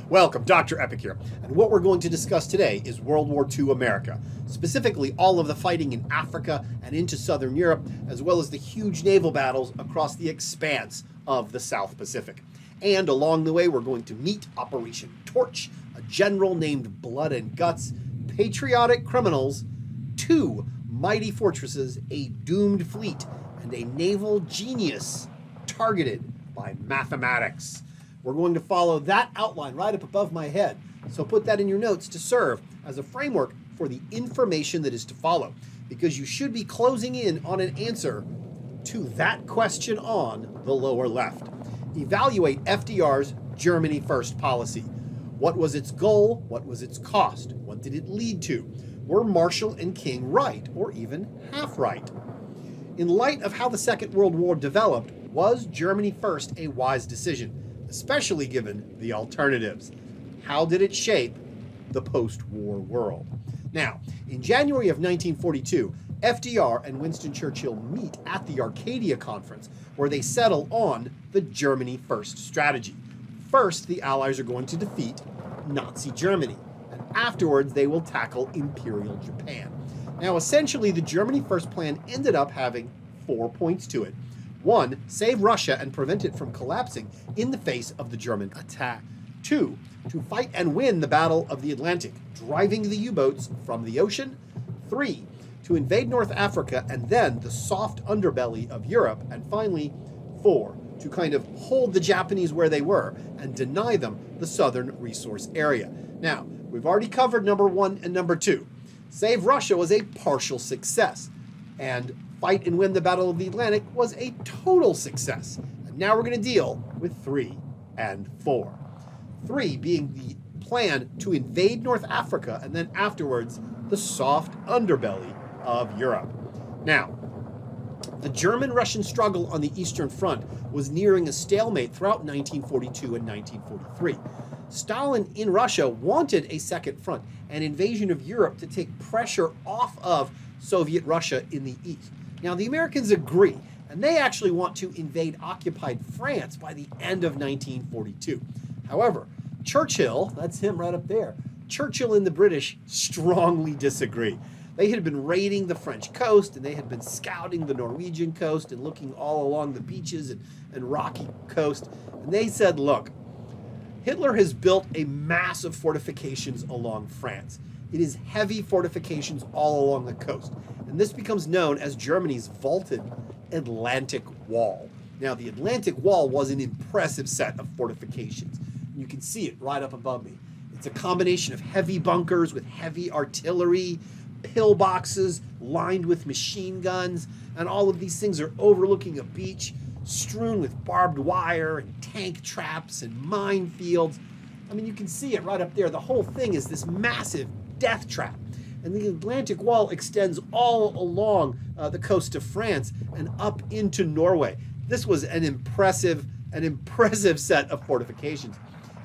Welcome, Dr. Epic here, and what we're going to discuss today is World War II America, specifically all of the fighting in Africa and into Southern Europe, as well as the huge naval battles across the expanse of the South Pacific. And along the way, we're going to meet Operation Torch, a general named Blood and Guts, Patriotic Criminals, 2 mighty fortresses, a doomed fleet, and a naval genius targeted by mathematics. We're going to follow that outline right up above my head. So put that in your notes to serve as a framework for the information that is to follow, because you should be closing in on an answer to that question on the lower left. Evaluate FDR's Germany First policy. What was its goal? What was its cost? What did it lead to? Were Marshall and King right, or even half right? In light of how the Second World War developed, was Germany First a wise decision, especially given the alternatives? How did it shape the post-war world? Now, in January of 1942, FDR and Winston Churchill meet at the Arcadia Conference, where they settle on the Germany First strategy. First, the Allies are going to defeat Nazi Germany, and afterwards they will tackle Imperial Japan. Now, essentially, the Germany First plan ended up having 4 points to it. 1, save Russia and prevent it from collapsing in the face of the German attack. 2, to fight and win the Battle of the Atlantic, driving the U-boats from the ocean. 3, to invade North Africa and then the soft underbelly of Europe. And finally, 4, to kind of hold the Japanese where they were and deny them the southern resource area. Now, we've already covered number 1 and number 2. Save Russia was a partial success, and fight and win the Battle of the Atlantic was a total success. And now we're going to deal with 3 and 4. 3 being the plan to invade North Africa and then afterwards the soft underbelly of Europe. Now, the German-Russian struggle on the Eastern Front was nearing a stalemate throughout 1942 and 1943. Stalin in Russia wanted a second front, an invasion of Europe to take pressure off of Soviet Russia in the east. Now, the Americans agree, and they actually want to invade occupied France by the end of 1942. However, Churchill, that's him right up there, Churchill and the British strongly disagree. They had been raiding the French coast, and they had been scouting the Norwegian coast and looking all along the beaches and rocky coast. And they said, look, Hitler has built a mass of fortifications along France. It is heavy fortifications all along the coast. And this becomes known as Germany's vaulted Atlantic Wall. Now, the Atlantic Wall was an impressive set of fortifications. You can see it right up above me. It's a combination of heavy bunkers with heavy artillery, pillboxes lined with machine guns, and all of these things are overlooking a beach strewn with barbed wire and tank traps and minefields. I mean, you can see it right up there. The whole thing is this massive death trap. And the Atlantic Wall extends all along the coast of France and up into Norway. This was an impressive set of fortifications.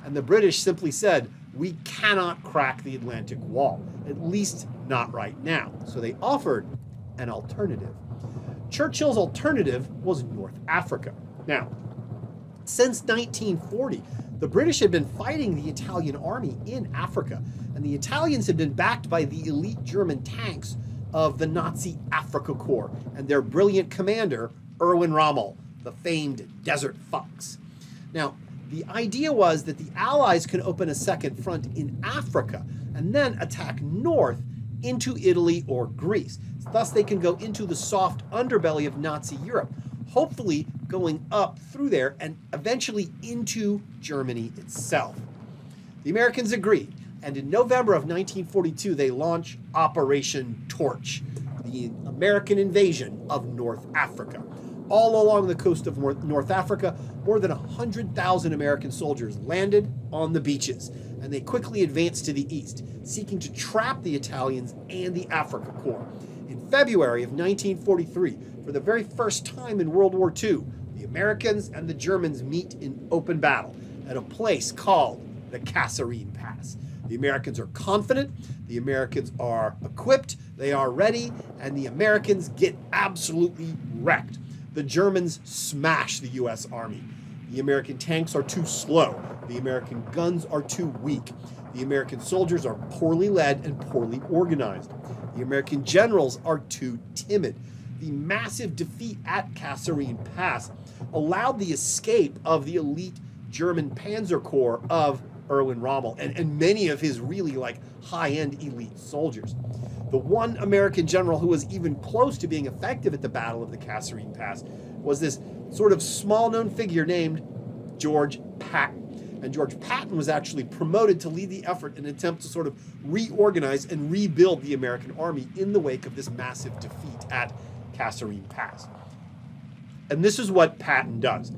And the British simply said, we cannot crack the Atlantic Wall, at least not right now. So they offered an alternative. Churchill's alternative was North Africa. Now, since 1940, the British had been fighting the Italian army in Africa, and the Italians had been backed by the elite German tanks of the Nazi Afrika Korps and their brilliant commander, Erwin Rommel, the famed Desert Fox. Now, the idea was that the Allies could open a second front in Africa and then attack north into Italy or Greece. Thus, they can go into the soft underbelly of Nazi Europe, hopefully going up through there and eventually into Germany itself. The Americans agreed, and in November of 1942, they launched Operation Torch, the American invasion of North Africa. All along the coast of North Africa, more than 100,000 American soldiers landed on the beaches, and they quickly advanced to the east, seeking to trap the Italians and the Afrika Korps. In February of 1943, for the very first time in World War II, the Americans and the Germans meet in open battle at a place called the Kasserine Pass. The Americans are confident, the Americans are equipped, they are ready, and the Americans get absolutely wrecked. The Germans smash the U.S. Army. The American tanks are too slow. The American guns are too weak. The American soldiers are poorly led and poorly organized. The American generals are too timid. The massive defeat at Kasserine Pass allowed the escape of the elite German Panzer Corps of Erwin Rommel and many of his really high-end elite soldiers. The one American general who was even close to being effective at the Battle of the Kasserine Pass was this sort of small-known figure named George Patton. And George Patton was actually promoted to lead the effort in an attempt to sort of reorganize and rebuild the American army in the wake of this massive defeat at Kasserine Pass. And this is what Patton does.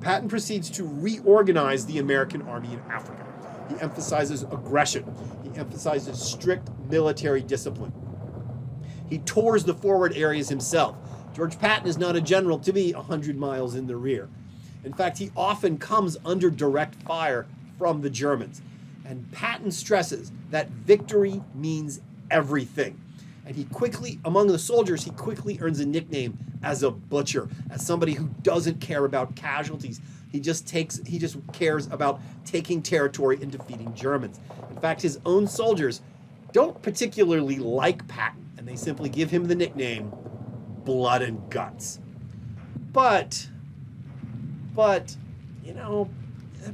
Patton proceeds to reorganize the American army in Africa. He emphasizes aggression. He emphasizes strict military discipline. He tours the forward areas himself. George Patton is not a general to be 100 miles in the rear. In fact, he often comes under direct fire from the Germans. And Patton stresses that victory means everything. And he quickly, among the soldiers, he quickly earns a nickname as a butcher, as somebody who doesn't care about casualties. He just cares about taking territory and defeating Germans. In fact, his own soldiers don't particularly like Patton, and they simply give him the nickname Blood and Guts. But,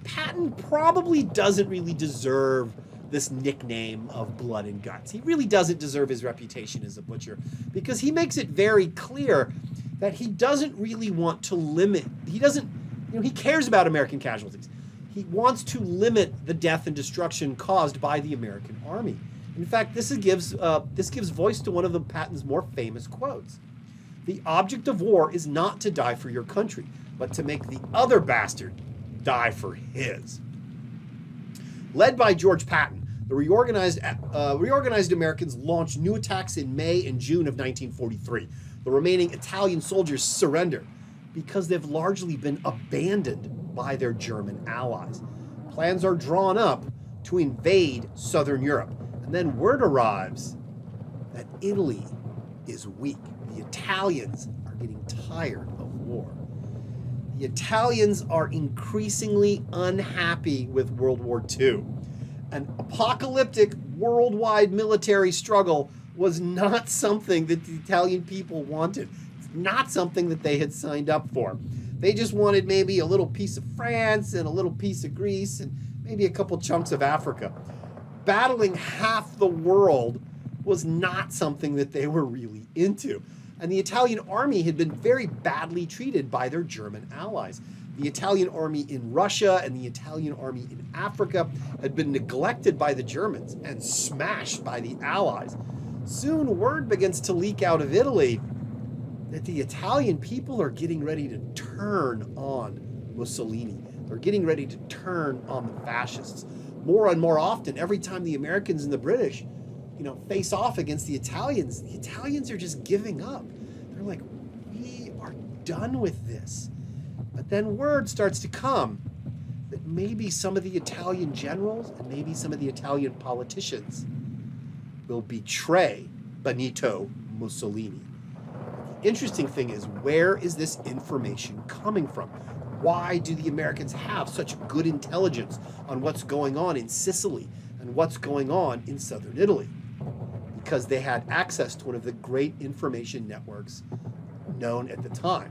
Patton probably doesn't really deserve this nickname of Blood and Guts. He really doesn't deserve his reputation as a butcher, because he makes it very clear that he doesn't really want to limit, he cares about American casualties. He wants to limit the death and destruction caused by the American army. In fact, this gives voice to one of Patton's more famous quotes. "The object of war is not to die for your country, but to make the other bastard die for his." Led by George Patton, the reorganized Americans launched new attacks in May and June of 1943. The remaining Italian soldiers surrender because they've largely been abandoned by their German allies. Plans are drawn up to invade southern Europe, and then word arrives that Italy is weak. The Italians are getting tired of war. The Italians are increasingly unhappy with World War II. An apocalyptic worldwide military struggle was not something that the Italian people wanted. It's not something that they had signed up for. They just wanted maybe a little piece of France and a little piece of Greece and maybe a couple chunks of Africa. Battling half the world was not something that they were really into. And the Italian army had been very badly treated by their German allies. The Italian army in Russia and the Italian army in Africa had been neglected by the Germans and smashed by the Allies. Soon word begins to leak out of Italy that the Italian people are getting ready to turn on Mussolini. They're getting ready to turn on the fascists. More and more often, every time the Americans and the British face off against the Italians are just giving up. They're like, we are done with this. But then word starts to come that maybe some of the Italian generals and maybe some of the Italian politicians will betray Benito Mussolini. The interesting thing is, where is this information coming from? Why do the Americans have such good intelligence on what's going on in Sicily and what's going on in southern Italy? Because they had access to one of the great information networks known at the time,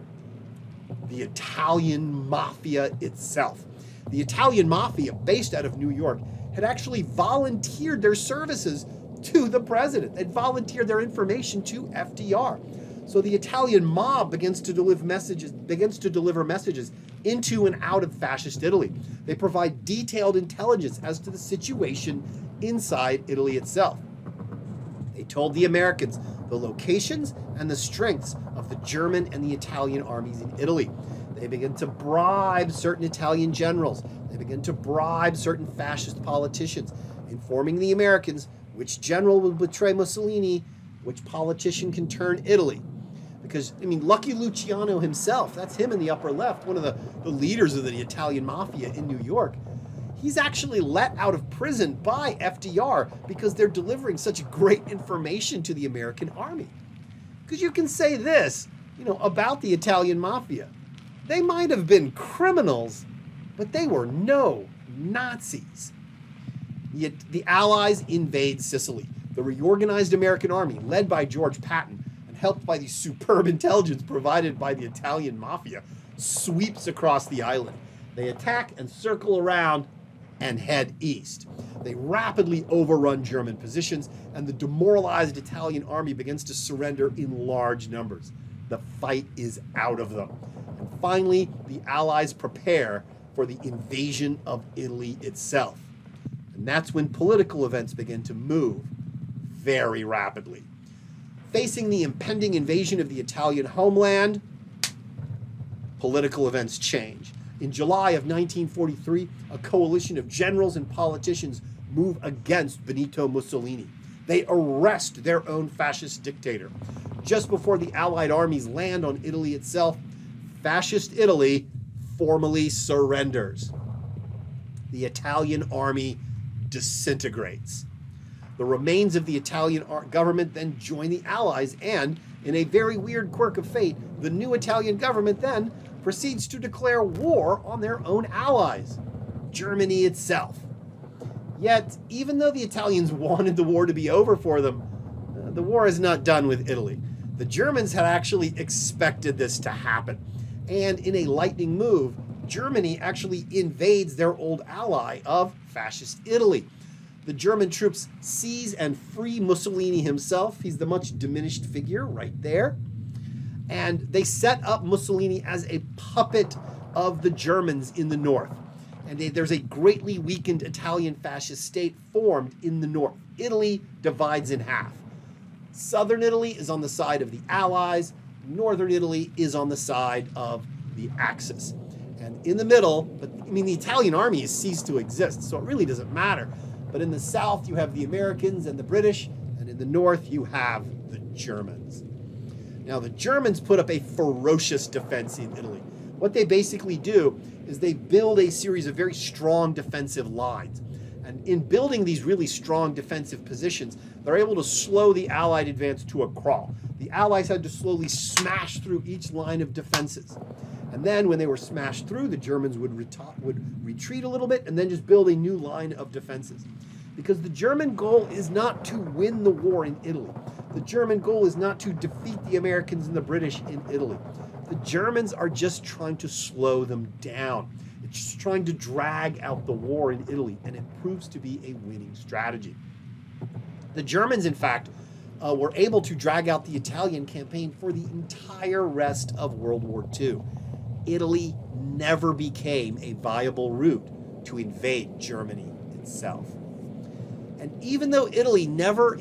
the Italian Mafia itself. The Italian Mafia, based out of New York, had actually volunteered their services to the president. They'd volunteered their information to FDR. So the Italian mob begins to deliver messages into and out of fascist Italy. They provide detailed intelligence as to the situation inside Italy itself. They told the Americans the locations and the strengths of the German and the Italian armies in Italy. They began to bribe certain Italian generals. They began to bribe certain fascist politicians, informing the Americans which general will betray Mussolini, which politician can turn Italy. Because, Lucky Luciano himself, that's him in the upper left, one of the leaders of the Italian Mafia in New York. He's actually let out of prison by FDR because they're delivering such great information to the American army. Because you can say this, about the Italian Mafia. They might have been criminals, but they were no Nazis. The Allies invade Sicily. The reorganized American army, led by George Patton and helped by the superb intelligence provided by the Italian mafia, sweeps across the island. They attack and circle around and head east. They rapidly overrun German positions, and the demoralized Italian army begins to surrender in large numbers. The fight is out of them. And finally, the Allies prepare for the invasion of Italy itself. And that's when political events begin to move very rapidly. Facing the impending invasion of the Italian homeland, political events change. In July of 1943, a coalition of generals and politicians move against Benito Mussolini. They arrest their own fascist dictator. Just before the Allied armies land on Italy itself, fascist Italy formally surrenders. The Italian army disintegrates. The remains of the Italian government then join the Allies, and in a very weird quirk of fate, the new Italian government then proceeds to declare war on their own allies, Germany itself. Yet, even though the Italians wanted the war to be over for them, the war is not done with Italy. The Germans had actually expected this to happen, and in a lightning move, Germany actually invades their old ally of fascist Italy. The German troops seize and free Mussolini himself. He's the much diminished figure right there. And they set up Mussolini as a puppet of the Germans in the north. And there's a greatly weakened Italian fascist state formed in the north. Italy divides in half. Southern Italy is on the side of the Allies. Northern Italy is on the side of the Axis. And in the middle, the Italian army has ceased to exist, so it really doesn't matter. But in the south, you have the Americans and the British, and in the north, you have the Germans. Now, the Germans put up a ferocious defense in Italy. What they basically do is they build a series of very strong defensive lines. And in building these really strong defensive positions, they're able to slow the Allied advance to a crawl. The Allies had to slowly smash through each line of defenses. And then when they were smashed through, the Germans would retreat a little bit and then just build a new line of defenses. Because the German goal is not to win the war in Italy. The German goal is not to defeat the Americans and the British in Italy. The Germans are just trying to slow them down. It's just trying to drag out the war in Italy, and it proves to be a winning strategy. The Germans, in fact, were able to drag out the Italian campaign for the entire rest of World War II. Italy never became a viable route to invade Germany itself. And even though Italy never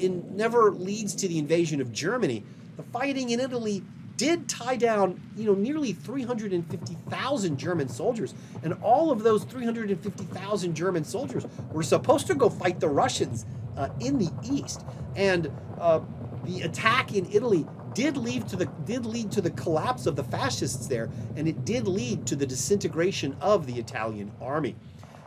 leads to the invasion of Germany, the fighting in Italy did tie down, nearly 350,000 German soldiers. And all of those 350,000 German soldiers were supposed to go fight the Russians in the east. And the attack in Italy did lead to the collapse of the fascists there, and it did lead to the disintegration of the Italian army.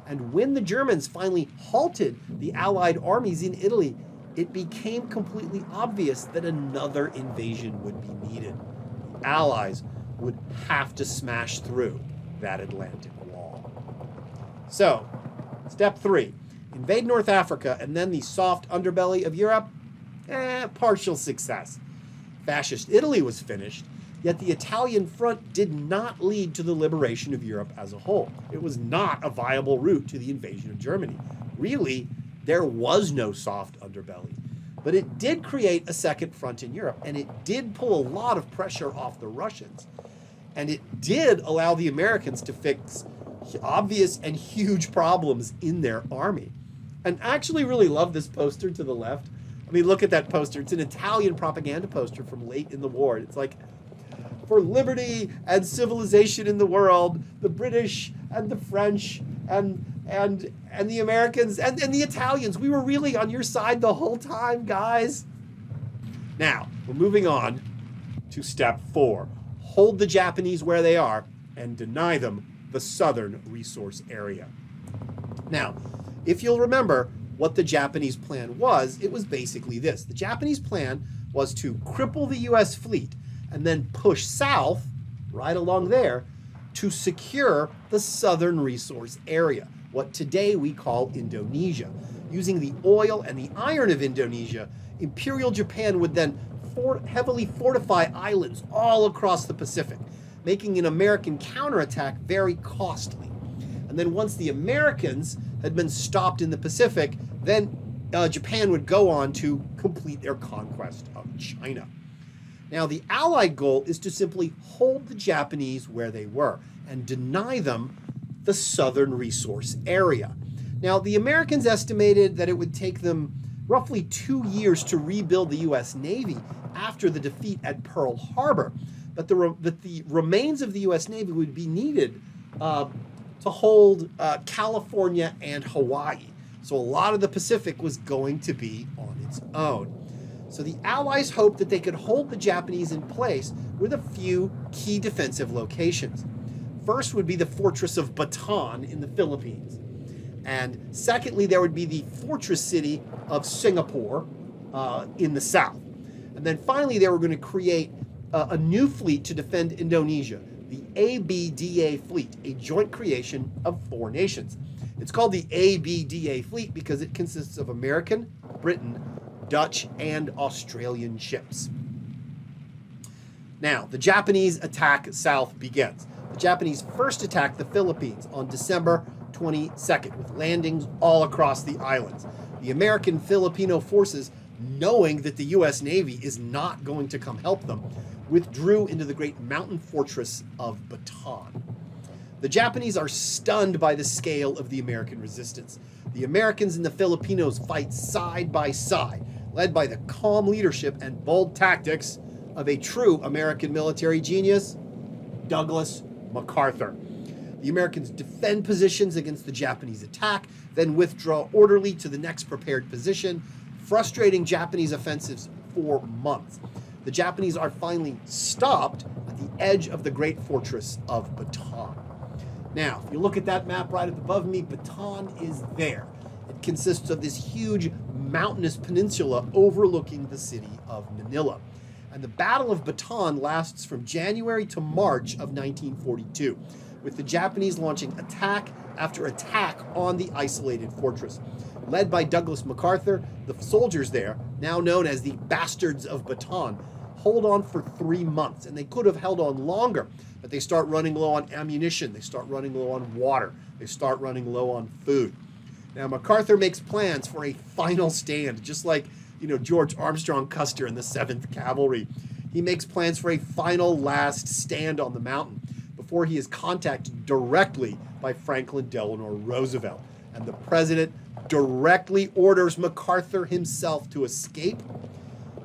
And when the Germans finally halted the Allied armies in Italy, it became completely obvious that another invasion would be needed. The Allies would have to smash through that Atlantic wall. So, step 3, invade North Africa and then the soft underbelly of Europe? Partial success. Fascist Italy was finished, yet the Italian front did not lead to the liberation of Europe as a whole. It was not a viable route to the invasion of Germany. Really, there was no soft underbelly. But it did create a second front in Europe, and it did pull a lot of pressure off the Russians. And it did allow the Americans to fix obvious and huge problems in their army. And I actually really love this poster to the left. I mean, look at that poster. It's an Italian propaganda poster from late in the war. It's like, for liberty and civilization in the world, the British and the French and the Americans and the Italians, we were really on your side the whole time, guys. Now, we're moving on to step 4. Hold the Japanese where they are and deny them the southern resource area. Now, if you'll remember what the Japanese plan was, it was basically this. The Japanese plan was to cripple the U.S. fleet and then push south, right along there, to secure the southern resource area, what today we call Indonesia. Using the oil and the iron of Indonesia, Imperial Japan would then heavily fortify islands all across the Pacific, making an American counterattack very costly. And then once the Americans had been stopped in the Pacific, then Japan would go on to complete their conquest of China. Now, the Allied goal is to simply hold the Japanese where they were and deny them the southern resource area. Now, the Americans estimated that it would take them roughly 2 years to rebuild the U.S. Navy after the defeat at Pearl Harbor, but the remains of the U.S. Navy would be needed to hold California and Hawaii. So a lot of the Pacific was going to be on its own. So the Allies hoped that they could hold the Japanese in place with a few key defensive locations. First would be the fortress of Bataan in the Philippines. And secondly, there would be the fortress city of Singapore in the south. And then finally, they were going to create a new fleet to defend Indonesia, the ABDA fleet, a joint creation of 4 nations. It's called the ABDA fleet because it consists of American, Britain, Dutch, and Australian ships. Now, the Japanese attack south begins. The Japanese first attacked the Philippines on December 22nd with landings all across the islands. The American Filipino forces, knowing that the U.S. Navy is not going to come help them, withdrew into the great mountain fortress of Bataan. The Japanese are stunned by the scale of the American resistance. The Americans and the Filipinos fight side by side, led by the calm leadership and bold tactics of a true American military genius, Douglas MacArthur. The Americans defend positions against the Japanese attack, then withdraw orderly to the next prepared position, frustrating Japanese offensives for months. The Japanese are finally stopped at the edge of the great fortress of Bataan. Now, if you look at that map right above me, Bataan is there. It consists of this huge mountainous peninsula overlooking the city of Manila. And the Battle of Bataan lasts from January to March of 1942, with the Japanese launching attack after attack on the isolated fortress. Led by Douglas MacArthur, the soldiers there, now known as the Bastards of Bataan, hold on for 3 months, and they could have held on longer, but they start running low on ammunition, they start running low on water, they start running low on food. Now, MacArthur makes plans for a final stand, just like George Armstrong Custer in the 7th Cavalry. He makes plans for a final last stand on the mountain before he is contacted directly by Franklin Delano Roosevelt. And the president directly orders MacArthur himself to escape.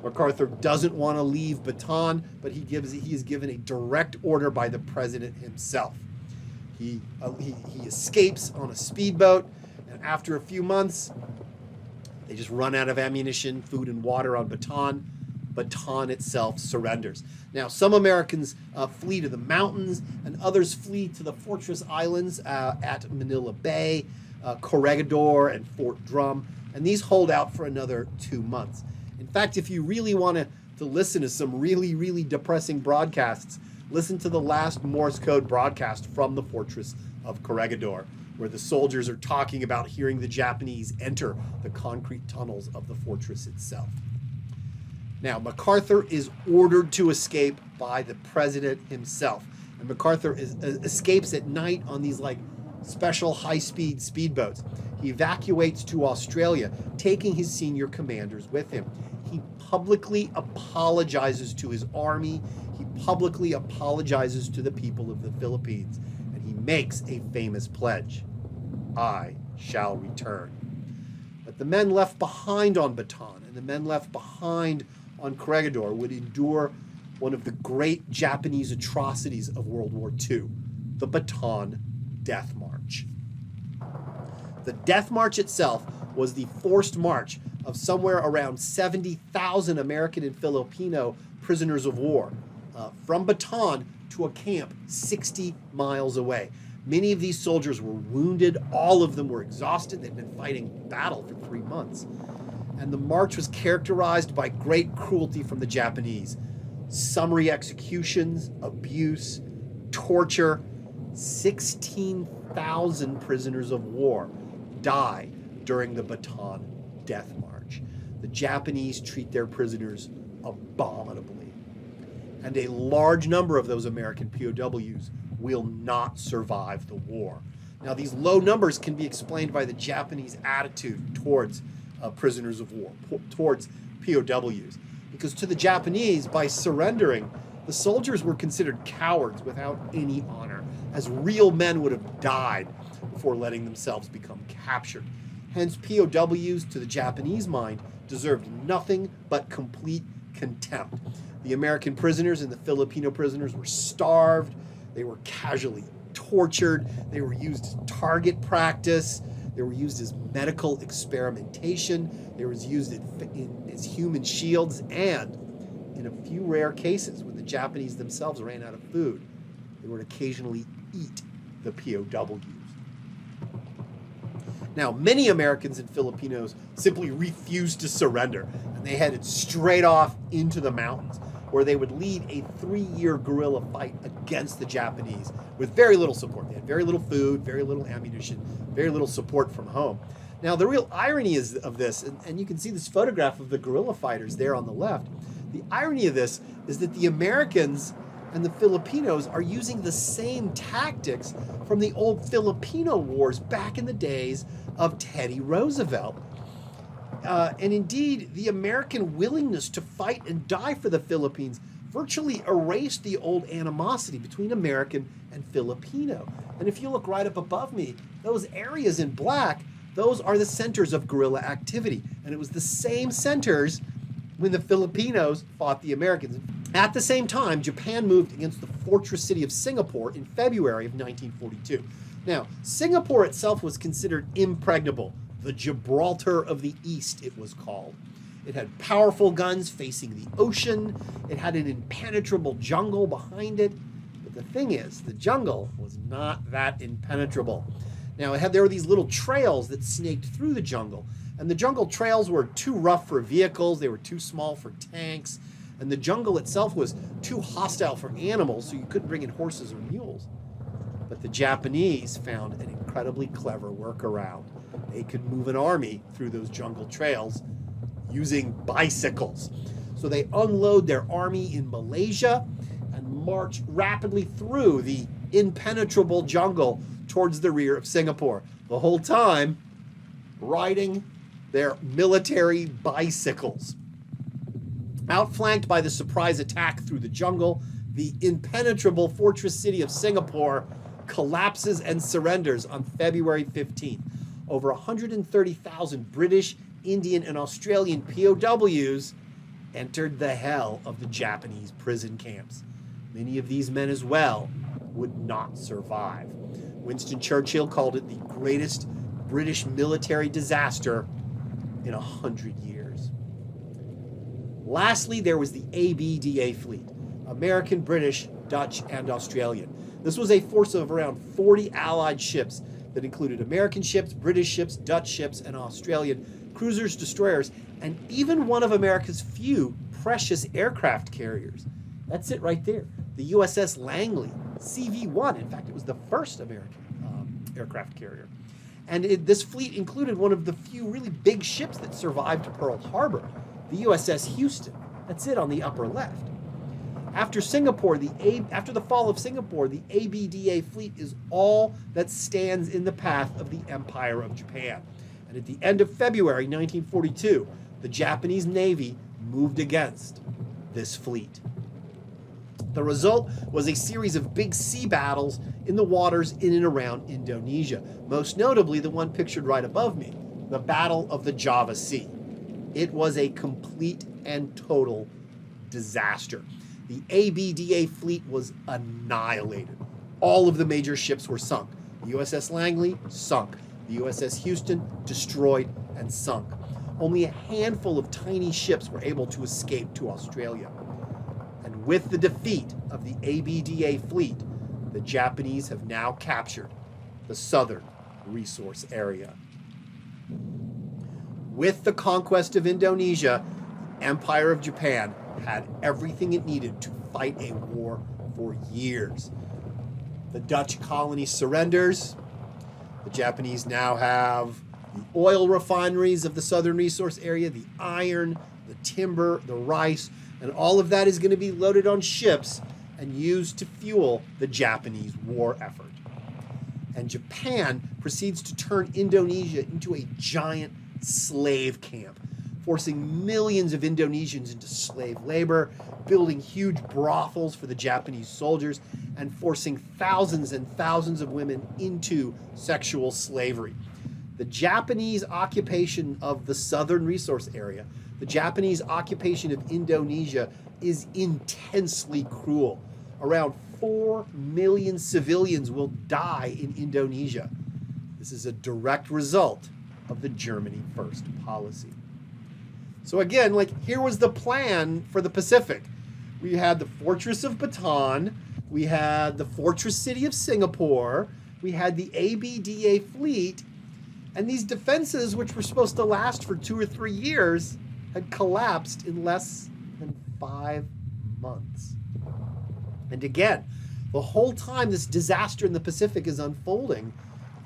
MacArthur doesn't want to leave Bataan, but he is given a direct order by the president himself. He escapes on a speedboat, and after a few months, they just run out of ammunition, food, and water on Bataan. Bataan itself surrenders. Now, some Americans flee to the mountains, and others flee to the fortress islands at Manila Bay, Corregidor, and Fort Drum, and these hold out for another 2 months. In fact, if you really want to listen to some really, really depressing broadcasts, listen to the last Morse code broadcast from the fortress of Corregidor, where the soldiers are talking about hearing the Japanese enter the concrete tunnels of the fortress itself. Now, MacArthur is ordered to escape by the president himself. And MacArthur escapes at night on these special high-speed speedboats. He evacuates to Australia, taking his senior commanders with him. He publicly apologizes to his army. He publicly apologizes to the people of the Philippines. And he makes a famous pledge: I shall return. But the men left behind on Bataan and the men left behind on Corregidor would endure one of the great Japanese atrocities of World War II, the Bataan Death March. The Death March itself was the forced march of somewhere around 70,000 American and Filipino prisoners of war from Bataan to a camp 60 miles away. Many of these soldiers were wounded. All of them were exhausted. They'd been fighting battle for 3 months. And the march was characterized by great cruelty from the Japanese. Summary executions, abuse, torture, 16,000 prisoners of war die during the Bataan Death March. The Japanese treat their prisoners abominably, and a large number of those American POWs will not survive the war. Now, these low numbers can be explained by the Japanese attitude towards prisoners of war, towards POWs, because to the Japanese, by surrendering, the soldiers were considered cowards without any honor, as real men would have died before letting themselves become captured. Hence, POWs, to the Japanese mind, deserved nothing but complete contempt. The American prisoners and the Filipino prisoners were starved, they were casually tortured, they were used as target practice, they were used as medical experimentation, they were used as human shields, and in a few rare cases, when the Japanese themselves ran out of food, they would occasionally eat the POWs. Now, many Americans and Filipinos simply refused to surrender, and they headed straight off into the mountains, where they would lead a 3-year guerrilla fight against the Japanese with very little support. They had very little food, very little ammunition, very little support from home. Now, the real irony of this, and you can see this photograph of the guerrilla fighters there on the left, the irony of this is that the Americans and the Filipinos are using the same tactics from the old Filipino wars back in the days of Teddy Roosevelt. And indeed, the American willingness to fight and die for the Philippines virtually erased the old animosity between American and Filipino. And if you look right up above me, those areas in black, those are the centers of guerrilla activity. And it was the same centers when the Filipinos fought the Americans. At the same time, Japan moved against the fortress city of Singapore in February of 1942. Now, Singapore itself was considered impregnable. The Gibraltar of the East, it was called. It had powerful guns facing the ocean. It had an impenetrable jungle behind it. But the thing is, the jungle was not that impenetrable. Now, there were these little trails that snaked through the jungle. And the jungle trails were too rough for vehicles. They were too small for tanks. And the jungle itself was too hostile for animals, so you couldn't bring in horses or mules. But the Japanese found an incredibly clever workaround. They could move an army through those jungle trails using bicycles. So they unload their army in Malaysia and march rapidly through the impenetrable jungle towards the rear of Singapore. The whole time riding their military bicycles. Outflanked by the surprise attack through the jungle, the impenetrable fortress city of Singapore collapses and surrenders on February 15th. Over 130,000 British, Indian, and Australian POWs entered the hell of the Japanese prison camps. Many of these men as well would not survive. Winston Churchill called it the greatest British military disaster in 100 years. Lastly, there was the ABDA fleet, American, British, Dutch, and Australian. This was a force of around 40 Allied ships that included American ships, British ships, Dutch ships, and Australian cruisers, destroyers, and even one of America's few precious aircraft carriers. That's it right there. The USS Langley, CV-1. In fact, it was the first American aircraft carrier. And this fleet included one of the few really big ships that survived Pearl Harbor, the USS Houston. That's it on the upper left. After the fall of Singapore, the ABDA fleet is all that stands in the path of the Empire of Japan. And at the end of February 1942, the Japanese Navy moved against this fleet. The result was a series of big sea battles in the waters in and around Indonesia, most notably the one pictured right above me, the Battle of the Java Sea. It was a complete and total disaster. The ABDA fleet was annihilated. All of the major ships were sunk. The USS Langley, sunk. The USS Houston, destroyed and sunk. Only a handful of tiny ships were able to escape to Australia. And with the defeat of the ABDA fleet, the Japanese have now captured the southern resource area. With the conquest of Indonesia, the Empire of Japan had everything it needed to fight a war for years. The Dutch colony surrenders. The Japanese now have the oil refineries of the Southern Resource Area, the iron, the timber, the rice, and all of that is going to be loaded on ships and used to fuel the Japanese war effort. And Japan proceeds to turn Indonesia into a giant slave camp, forcing millions of Indonesians into slave labor, building huge brothels for the Japanese soldiers, and forcing thousands and thousands of women into sexual slavery. The Japanese occupation of the Southern Resource Area, the Japanese occupation of Indonesia, is intensely cruel. Around 4 million civilians will die in Indonesia. This is a direct result of the Germany First policy. So again, here was the plan for the Pacific. We had the Fortress of Bataan, we had the Fortress City of Singapore, we had the ABDA fleet, and these defenses, which were supposed to last for 2 or 3 years, had collapsed in less than 5 months. And again, the whole time this disaster in the Pacific is unfolding,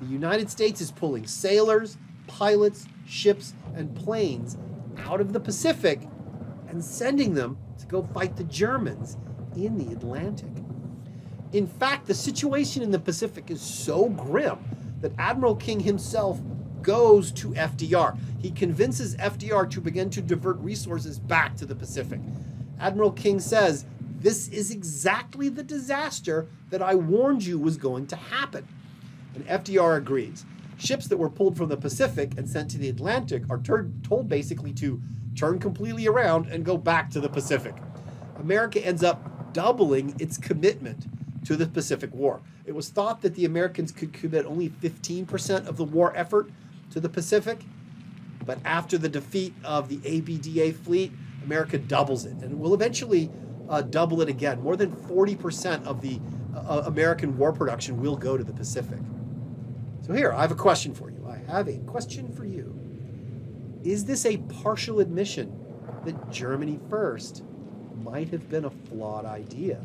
the United States is pulling sailors, pilots, ships, and planes out of the Pacific and sending them to go fight the Germans in the Atlantic. In fact, the situation in the Pacific is so grim that Admiral King himself goes to FDR. He convinces FDR to begin to divert resources back to the Pacific. Admiral King says, "This is exactly the disaster that I warned you was going to happen." And FDR agrees. Ships that were pulled from the Pacific and sent to the Atlantic are told basically to turn completely around and go back to the Pacific. America ends up doubling its commitment to the Pacific War. It was thought that the Americans could commit only 15% of the war effort to the Pacific, but after the defeat of the ABDA fleet, America doubles it, and will eventually double it again. More than 40% of the American war production will go to the Pacific. So here, I have a question for you. Is this a partial admission that Germany first might have been a flawed idea?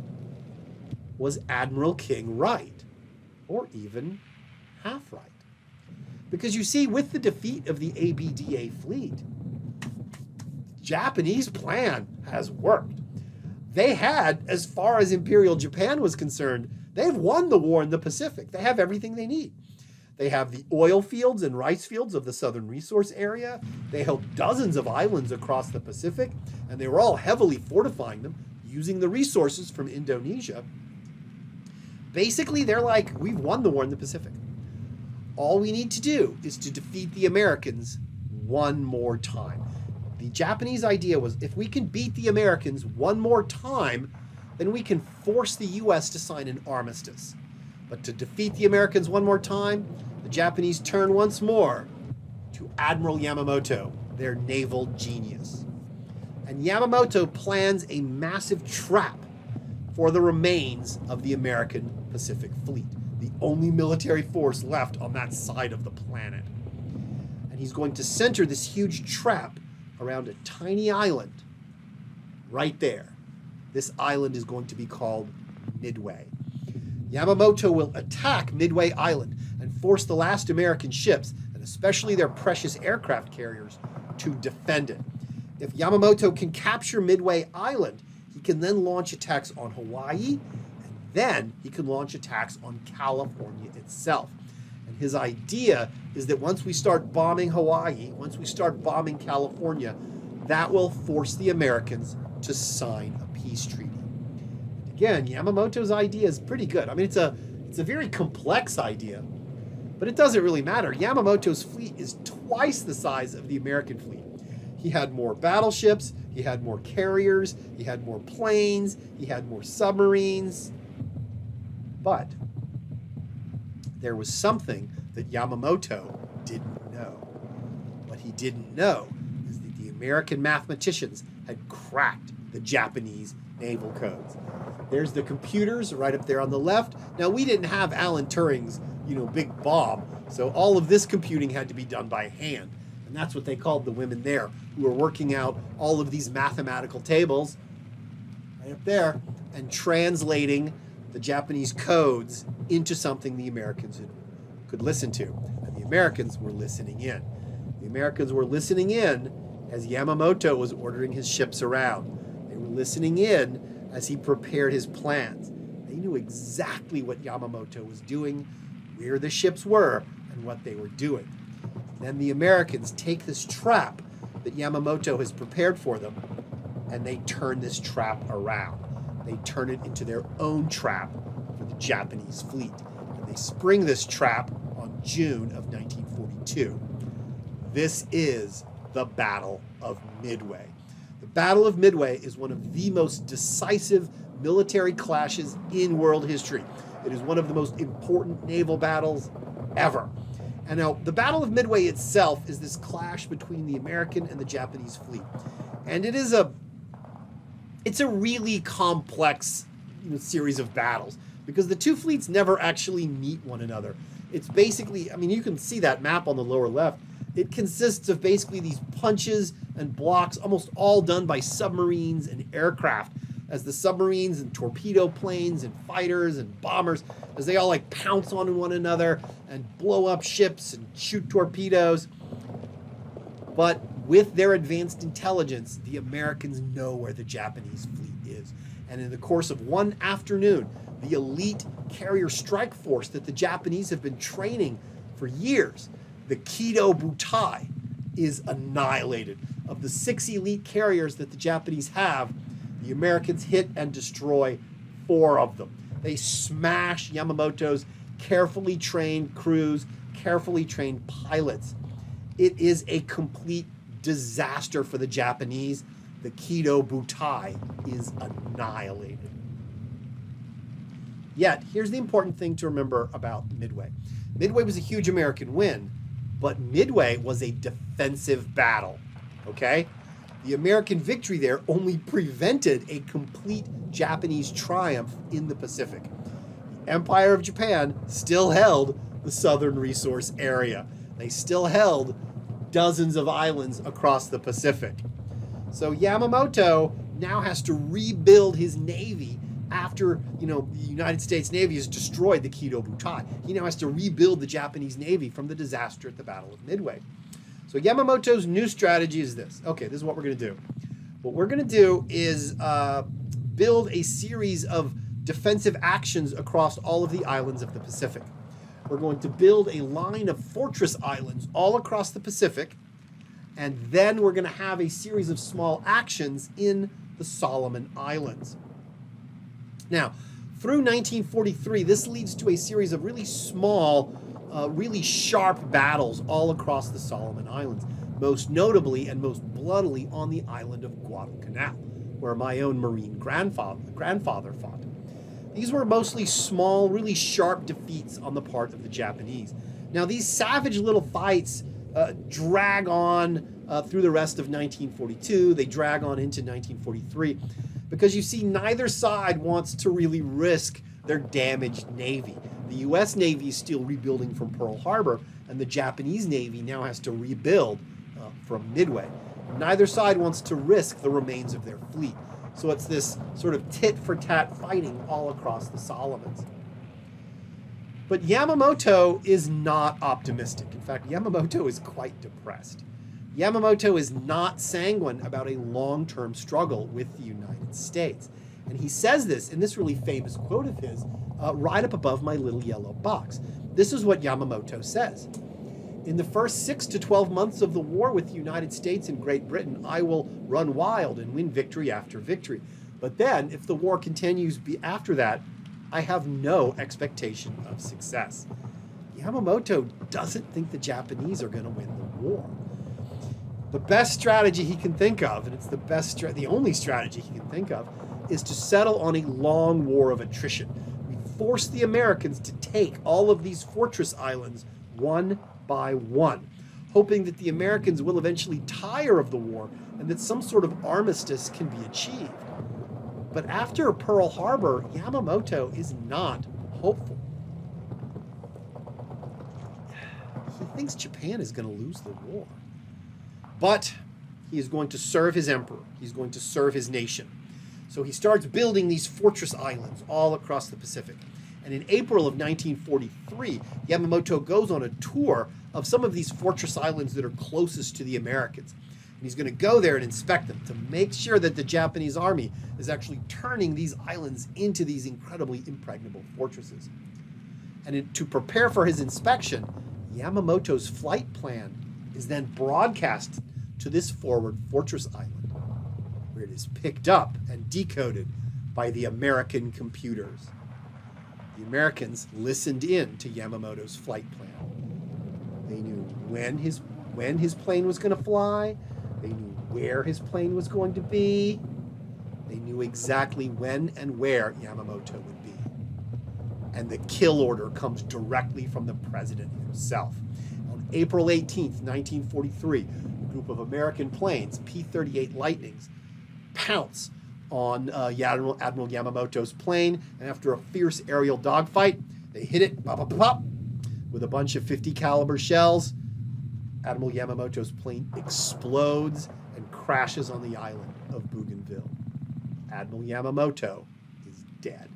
Was Admiral King right? Or even half right? Because you see, with the defeat of the ABDA fleet, the Japanese plan has worked. They had, as far as Imperial Japan was concerned, they've won the war in the Pacific. They have everything they need. They have the oil fields and rice fields of the Southern Resource Area. They held dozens of islands across the Pacific, and they were all heavily fortifying them, using the resources from Indonesia. Basically, they're like, we've won the war in the Pacific. All we need to do is to defeat the Americans one more time. The Japanese idea was, if we can beat the Americans one more time, then we can force the U.S. to sign an armistice. But to defeat the Americans one more time, the Japanese turn once more to Admiral Yamamoto, their naval genius. And Yamamoto plans a massive trap for the remains of the American Pacific Fleet, the only military force left on that side of the planet. And he's going to center this huge trap around a tiny island right there. This island is going to be called Midway. Yamamoto will attack Midway Island and force the last American ships, and especially their precious aircraft carriers, to defend it. If Yamamoto can capture Midway Island, he can then launch attacks on Hawaii, and then he can launch attacks on California itself. And his idea is that once we start bombing Hawaii, once we start bombing California, that will force the Americans to sign a peace treaty. And again, Yamamoto's idea is pretty good. I mean, it's a very complex idea, but it doesn't really matter. Yamamoto's fleet is twice the size of the American fleet. He had more battleships, he had more carriers, he had more planes, he had more submarines. But there was something that Yamamoto didn't know. What he didn't know is that the American mathematicians had cracked the Japanese naval codes. There's the computers right up there on the left. Now, we didn't have Alan Turing's, big bomb, so all of this computing had to be done by hand. And that's what they called the women there, who were working out all of these mathematical tables right up there and translating the Japanese codes into something the Americans could listen to. And the Americans were listening in. The Americans were listening in as Yamamoto was ordering his ships around. They were listening in as he prepared his plans. They knew exactly what Yamamoto was doing, where the ships were, and what they were doing. Then the Americans take this trap that Yamamoto has prepared for them, and they turn this trap around. They turn it into their own trap for the Japanese fleet. And they spring this trap on June of 1942. This is the Battle of Midway. The Battle of Midway is one of the most decisive military clashes in world history. It is one of the most important naval battles ever. And now, the Battle of Midway itself is this clash between the American and the Japanese fleet. And it's a really complex series of battles because the two fleets never actually meet one another. It's basically, you can see that map on the lower left. It consists of basically these punches and blocks, almost all done by submarines and aircraft, as the submarines and torpedo planes and fighters and bombers, as they all pounce on one another and blow up ships and shoot torpedoes. But with their advanced intelligence, the Americans know where the Japanese fleet is. And in the course of one afternoon, the elite carrier strike force that the Japanese have been training for years, the Kido Butai, is annihilated. Of the 6 elite carriers that the Japanese have, the Americans hit and destroy 4 of them. They smash Yamamoto's carefully trained crews, carefully trained pilots. It is a complete disaster for the Japanese. The Kido Butai is annihilated. Yet, here's the important thing to remember about Midway. Midway was a huge American win, but Midway was a defensive battle, okay? The American victory there only prevented a complete Japanese triumph in the Pacific. The Empire of Japan still held the southern resource area. They still held dozens of islands across the Pacific. So Yamamoto now has to rebuild his navy after, the United States Navy has destroyed the Kido Butai. He now has to rebuild the Japanese Navy from the disaster at the Battle of Midway. So Yamamoto's new strategy is this. Okay, this is what we're going to do. What we're going to do is build a series of defensive actions across all of the islands of the Pacific. We're going to build a line of fortress islands all across the Pacific, and then we're going to have a series of small actions in the Solomon Islands. Now, through 1943, this leads to a series of really small, really sharp battles all across the Solomon Islands, most notably and most bloodily on the island of Guadalcanal, where my own Marine grandfather fought. These were mostly small, really sharp defeats on the part of the Japanese. Now, these savage little fights drag on through the rest of 1942. They drag on into 1943 because you see neither side wants to really risk their damaged navy. The U.S. Navy is still rebuilding from Pearl Harbor, and the Japanese Navy now has to rebuild from Midway. Neither side wants to risk the remains of their fleet. So it's this sort of tit-for-tat fighting all across the Solomons. But Yamamoto is not optimistic. In fact, Yamamoto is quite depressed. Yamamoto is not sanguine about a long-term struggle with the United States. And he says this in this really famous quote of his, right up above my little yellow box. This is what Yamamoto says. In the first 6 to 12 months of the war with the United States and Great Britain, I will run wild and win victory after victory. But then, if the war continues after that, I have no expectation of success. Yamamoto doesn't think the Japanese are going to win the war. The best strategy he can think of, and it's the only strategy he can think of, is to settle on a long war of attrition. We force the Americans to take all of these fortress islands one by one, hoping that the Americans will eventually tire of the war and that some sort of armistice can be achieved. But after Pearl Harbor, Yamamoto is not hopeful. He thinks Japan is going to lose the war. But he is going to serve his emperor. He's going to serve his nation. So he starts building these fortress islands all across the Pacific. And in April of 1943, Yamamoto goes on a tour of some of these fortress islands that are closest to the Americans. And he's going to go there and inspect them to make sure that the Japanese army is actually turning these islands into these incredibly impregnable fortresses. And to prepare for his inspection, Yamamoto's flight plan is then broadcast to this forward fortress island, where it is picked up and decoded by the American computers. The Americans listened in to Yamamoto's flight plan. They knew when his plane was going to fly. They knew where his plane was going to be. They knew exactly when and where Yamamoto would be. And the kill order comes directly from the president himself. On April 18th, 1943, a group of American planes, P-38 Lightnings, pounce on Admiral Yamamoto's plane, and after a fierce aerial dogfight, they hit it with a bunch of 50 caliber shells. Admiral Yamamoto's plane explodes and crashes on the island of Bougainville. Admiral Yamamoto is dead.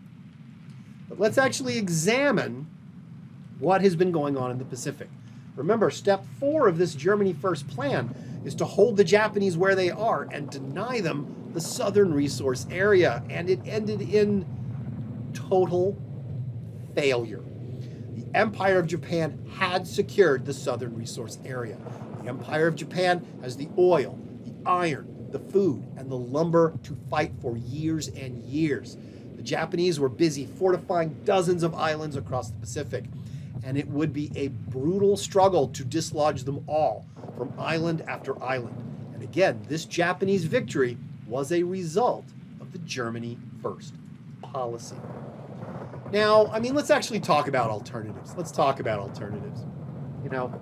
But let's actually examine what has been going on in the Pacific. Remember, step 4 of this Germany First plan is to hold the Japanese where they are and deny them the southern resource area, and it ended in total failure. The Empire of Japan had secured the southern resource area. The Empire of Japan has the oil, the iron, the food, and the lumber to fight for years and years. The Japanese were busy fortifying dozens of islands across the Pacific, and it would be a brutal struggle to dislodge them all from island after island. And again, this Japanese victory was a result of the Germany First policy. Now, I mean, let's actually talk about alternatives. Let's talk about alternatives. You know,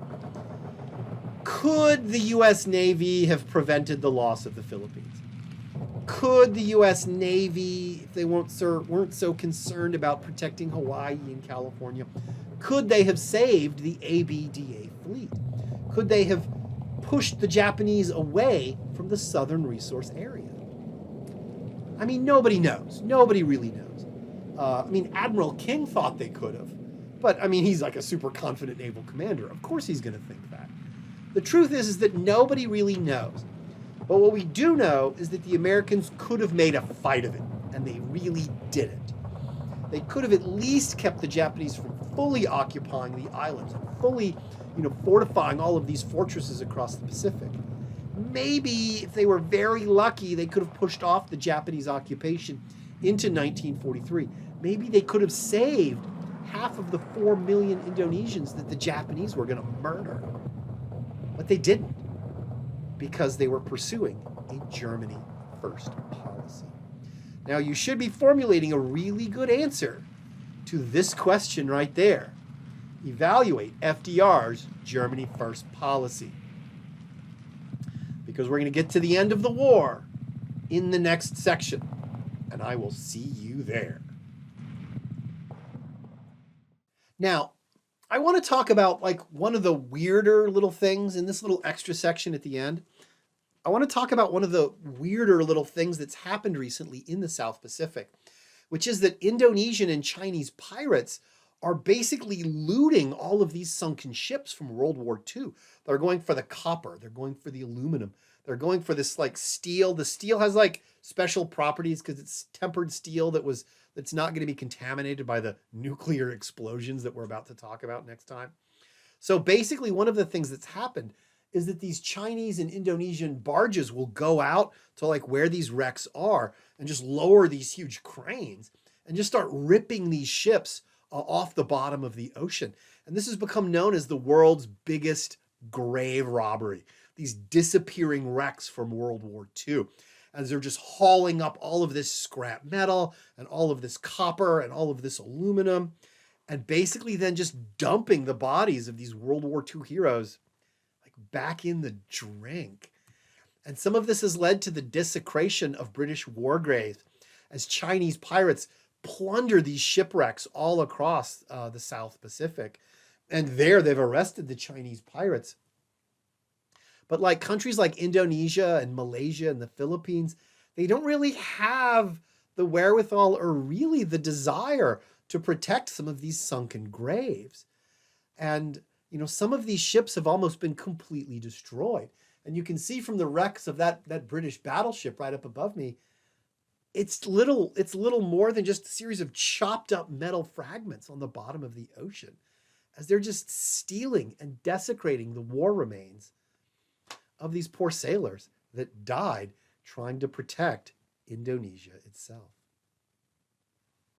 could the U.S. Navy have prevented the loss of the Philippines? Could the U.S. Navy, if they weren't so concerned about protecting Hawaii and California, could they have saved the ABDA fleet? Could they have pushed the Japanese away from the southern resource area? I mean, nobody knows. Nobody really knows. I mean, Admiral King thought they could have, but I mean, he's like a super confident naval commander. Of course he's going to think that. The truth is that nobody really knows. But what we do know is that the Americans could have made a fight of it, and they really didn't. They could have at least kept the Japanese from fully occupying the islands and fully, fortifying all of these fortresses across the Pacific. Maybe if they were very lucky, they could have pushed off the Japanese occupation into 1943. Maybe they could have saved half of the 4 million Indonesians that the Japanese were going to murder. But they didn't, because they were pursuing a Germany First policy. Now, you should be formulating a really good answer to this question right there. Evaluate FDR's Germany First policy. Because we're going to get to the end of the war in the next section, and I will see you there. Now, I want to talk about one of the weirder little things in this little extra section at the end. I want to talk about one of the weirder little things that's happened recently in the South Pacific, which is that Indonesian and Chinese pirates are basically looting all of these sunken ships from World War II. They're going for the copper. They're going for the aluminum. They're going for this steel. The steel has special properties because it's tempered steel that's not going to be contaminated by the nuclear explosions that we're about to talk about next time. So basically, one of the things that's happened is that these Chinese and Indonesian barges will go out to where these wrecks are and just lower these huge cranes and just start ripping these ships off the bottom of the ocean. And this has become known as the world's biggest grave robbery. These disappearing wrecks from World War II. As they're just hauling up all of this scrap metal and all of this copper and all of this aluminum, and basically then just dumping the bodies of these World War II heroes back in the drink. And some of this has led to the desecration of British war graves as Chinese pirates plunder these shipwrecks all across the South Pacific. And there they've arrested the Chinese pirates. But countries like Indonesia and Malaysia and the Philippines, they don't really have the wherewithal or really the desire to protect some of these sunken graves. And, some of these ships have almost been completely destroyed. And you can see from the wrecks of that British battleship right up above me, it's little more than just a series of chopped up metal fragments on the bottom of the ocean, as they're just stealing and desecrating the war remains of these poor sailors that died trying to protect Indonesia itself.